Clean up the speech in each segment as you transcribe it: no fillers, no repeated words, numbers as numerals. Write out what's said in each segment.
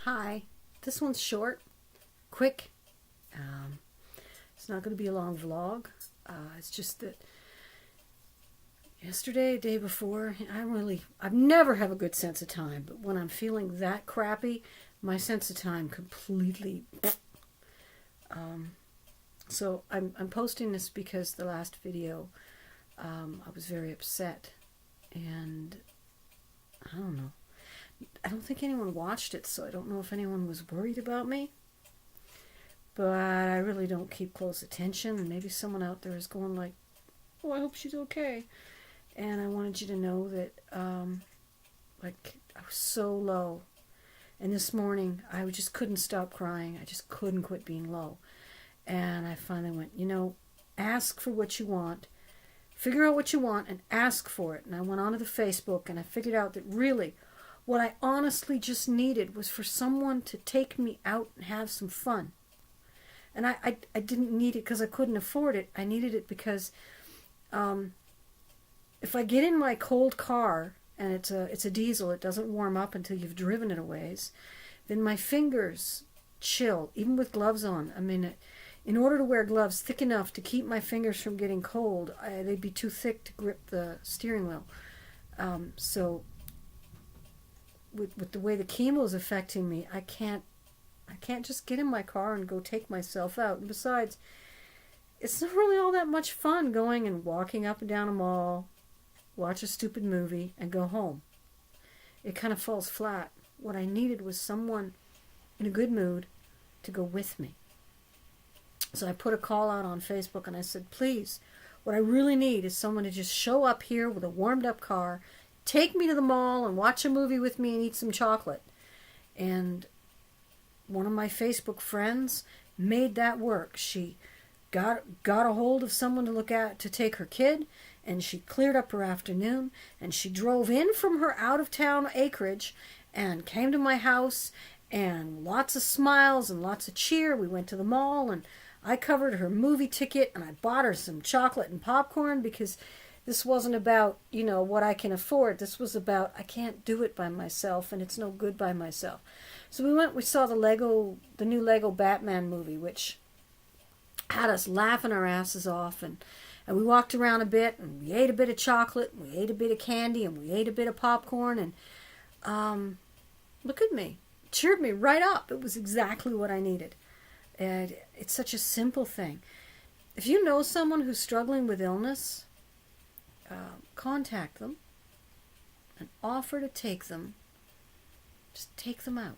Hi, this one's short, quick. It's not going to be a long vlog. It's just that yesterday, day before, I've never have a good sense of time, but when I'm feeling that crappy, my sense of time completely. So I'm posting this because the last video, I was very upset, and I don't know. I don't think anyone watched it, so I don't know if anyone was worried about me. But I really don't keep close attention, and maybe someone out there is going like, oh, I hope she's okay. And I wanted you to know that, I was so low. And this morning, I just couldn't stop crying. I just couldn't quit being low. And I finally went, ask for what you want. Figure out what you want and ask for it. And I went onto the Facebook, and I figured out that really, what I honestly just needed was for someone to take me out and have some fun. And I didn't need it because I couldn't afford it. I needed it because if I get in my cold car, and it's a diesel, it doesn't warm up until you've driven it a ways, then my fingers chill, even with gloves on. I mean, in order to wear gloves thick enough to keep my fingers from getting cold, they'd be too thick to grip the steering wheel. So with the way the chemo is affecting me, I can't just get in my car and go take myself out. And besides, it's not really all that much fun going and walking up and down a mall, watch a stupid movie, and go home. It kind of falls flat. What I needed was someone in a good mood to go with me. So I put a call out on Facebook, and I said, please, what I really need is someone to just show up here with a warmed up car, take me to the mall and watch a movie with me and eat some chocolate. And one of my Facebook friends made that work. She got a hold of someone to take her kid, and she cleared up her afternoon, and she drove in from her out-of-town acreage and came to my house, and lots of smiles and lots of cheer. We went to the mall, and I covered her movie ticket, and I bought her some chocolate and popcorn, because this wasn't about, what I can afford. This was about, I can't do it by myself, and it's no good by myself. So we saw the new Lego Batman movie, which had us laughing our asses off, and we walked around a bit, and we ate a bit of chocolate, and we ate a bit of candy, and we ate a bit of popcorn, and look at me. It cheered me right up. It was exactly what I needed. And it's such a simple thing. If you know someone who's struggling with illness, contact them and offer to take them. Just take them out.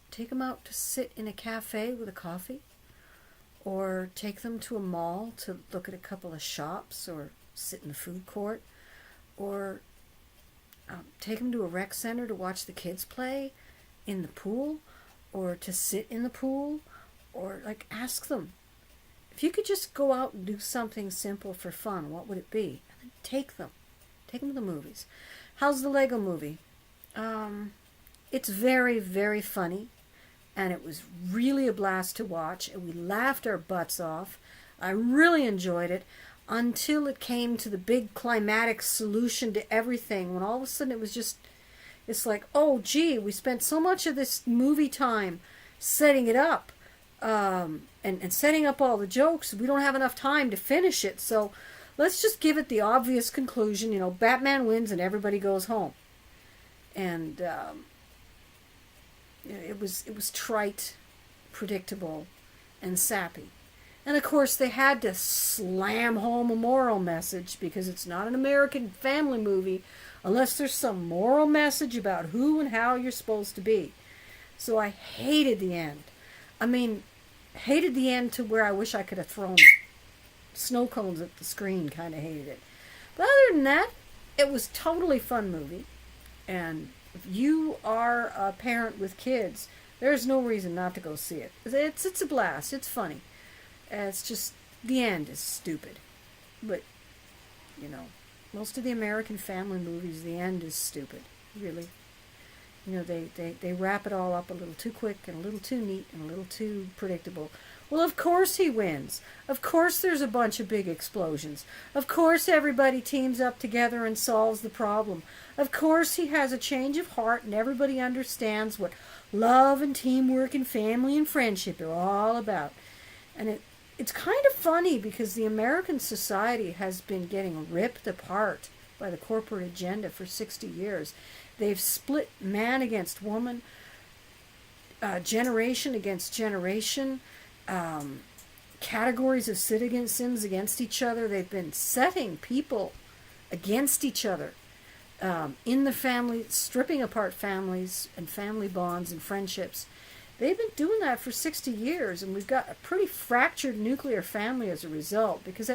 Take them out to sit in a cafe with a coffee, or take them to a mall to look at a couple of shops, or sit in the food court, or take them to a rec center to watch the kids play in the pool, or to sit in the pool, or ask them. If you could just go out and do something simple for fun, what would it be? And then take them. Take them to the movies. How's the Lego movie? It's very, very funny, and it was really a blast to watch, and we laughed our butts off. I really enjoyed it until it came to the big climatic solution to everything, when all of a sudden it's like, oh, gee, we spent so much of this movie time setting it up, and setting up all the jokes. We don't have enough time to finish it, so let's just give it the obvious conclusion, Batman wins and everybody goes home. And it was trite, predictable, and sappy. And of course they had to slam home a moral message, because it's not an American family movie unless there's some moral message about who and how you're supposed to be. So I hated the end. Hated the end to where I wish I could have thrown snow cones at the screen. Kind of hated it. But other than that, it was totally fun movie. And if you are a parent with kids, there's no reason not to go see it. It's a blast. It's funny. It's just, the end is stupid. But, most of the American family movies, the end is stupid. Really. They wrap it all up a little too quick and a little too neat and a little too predictable. Well, of course he wins. Of course there's a bunch of big explosions. Of course everybody teams up together and solves the problem. Of course he has a change of heart and everybody understands what love and teamwork and family and friendship are all about. And it's kind of funny because the American society has been getting ripped apart by the corporate agenda for 60 years. They've split man against woman, generation against generation, categories of citizens against each other. They've been setting people against each other in the family, stripping apart families and family bonds and friendships. They've been doing that for 60 years, and we've got a pretty fractured nuclear family as a result, because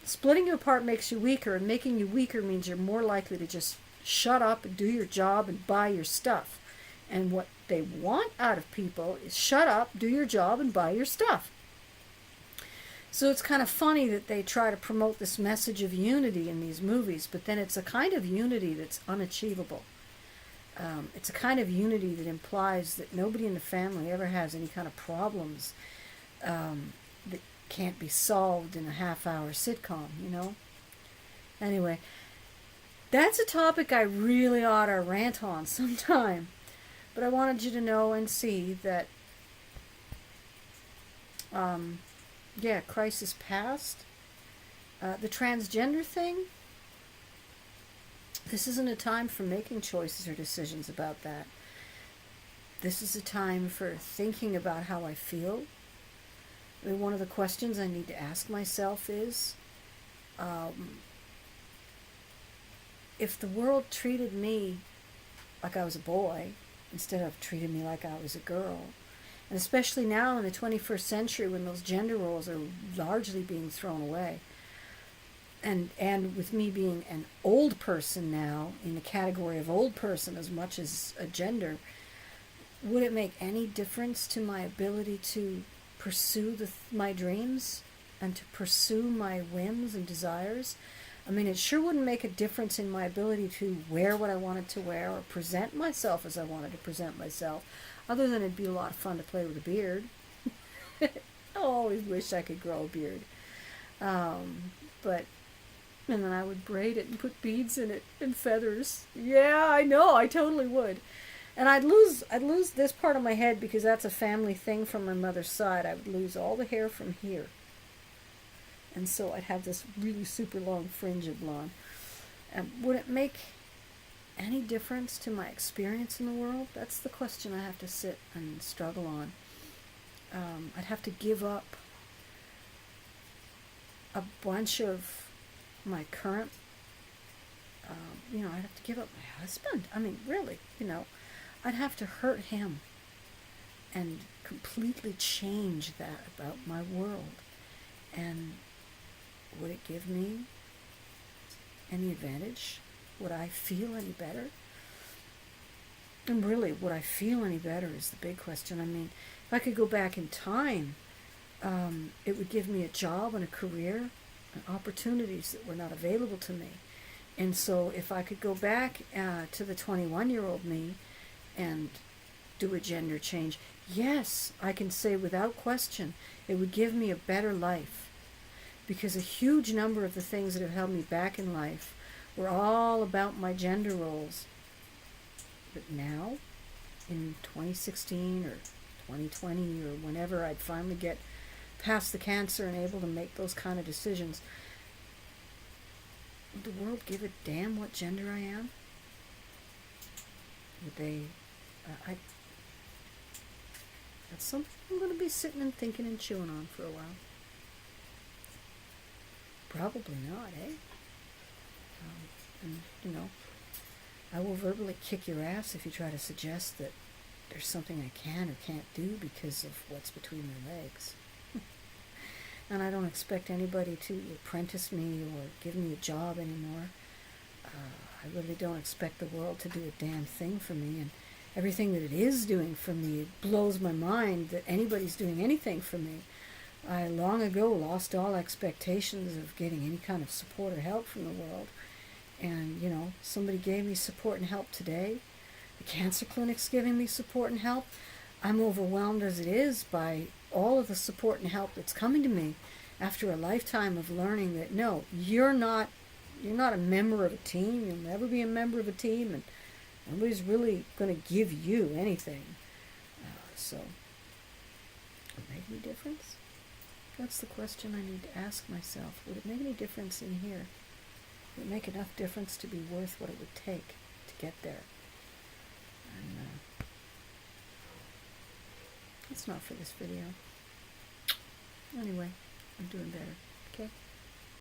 splitting you apart makes you weaker, and making you weaker means you're more likely to just shut up and do your job and buy your stuff. And what they want out of people is shut up, do your job, and buy your stuff. So it's kind of funny that they try to promote this message of unity in these movies, but then it's a kind of unity that's unachievable. It's a kind of unity that implies that nobody in the family ever has any kind of problems that can't be solved in a half-hour sitcom, Anyway, that's a topic I really ought to rant on sometime. But I wanted you to know and see that, crisis past. The transgender thing, this isn't a time for making choices or decisions about that. This is a time for thinking about how I feel. One of the questions I need to ask myself is, if the world treated me like I was a boy instead of treating me like I was a girl, and especially now in the 21st century when those gender roles are largely being thrown away, and with me being an old person now, in the category of old person as much as a gender, would it make any difference to my ability to pursue my dreams and to pursue my whims and desires? I mean, it sure wouldn't make a difference in my ability to wear what I wanted to wear or present myself as I wanted to present myself, other than it'd be a lot of fun to play with a beard. I always wish I could grow a beard. And then I would braid it and put beads in it and feathers. Yeah, I know, I totally would. And I'd lose this part of my head because that's a family thing from my mother's side. I would lose all the hair from here. And so I'd have this really super long fringe of blonde. Would it make any difference to my experience in the world? That's the question I have to sit and struggle on. I'd have to give up a bunch of my current, I'd have to give up my husband. I mean, really, I'd have to hurt him and completely change that about my world. And would it give me any advantage? Would I feel any better? And really, would I feel any better is the big question. I mean, if I could go back in time, it would give me a job and a career and opportunities that were not available to me. And so if I could go back to the 21-year-old me and do a gender change, yes, I can say without question, it would give me a better life. Because a huge number of the things that have held me back in life were all about my gender roles. But now, in 2016 or 2020 or whenever I'd finally get past the cancer and able to make those kind of decisions, would the world give a damn what gender I am? Would they... that's something I'm going to be sitting and thinking and chewing on for a while. Probably not, eh? I will verbally kick your ass if you try to suggest that there's something I can or can't do because of what's between my legs. And I don't expect anybody to apprentice me or give me a job anymore. I really don't expect the world to do a damn thing for me. And everything that it is doing for me, it blows my mind that anybody's doing anything for me. I long ago lost all expectations of getting any kind of support or help from the world. And, somebody gave me support and help today. The cancer clinic's giving me support and help. I'm overwhelmed as it is by all of the support and help that's coming to me after a lifetime of learning that no, you're not a member of a team. You'll never be a member of a team, and nobody's really going to give you anything. So, would it make any difference? That's the question I need to ask myself. Would it make any difference in here? Would it make enough difference to be worth what it would take to get there? And that's not for this video. Anyway, I'm doing better. Okay?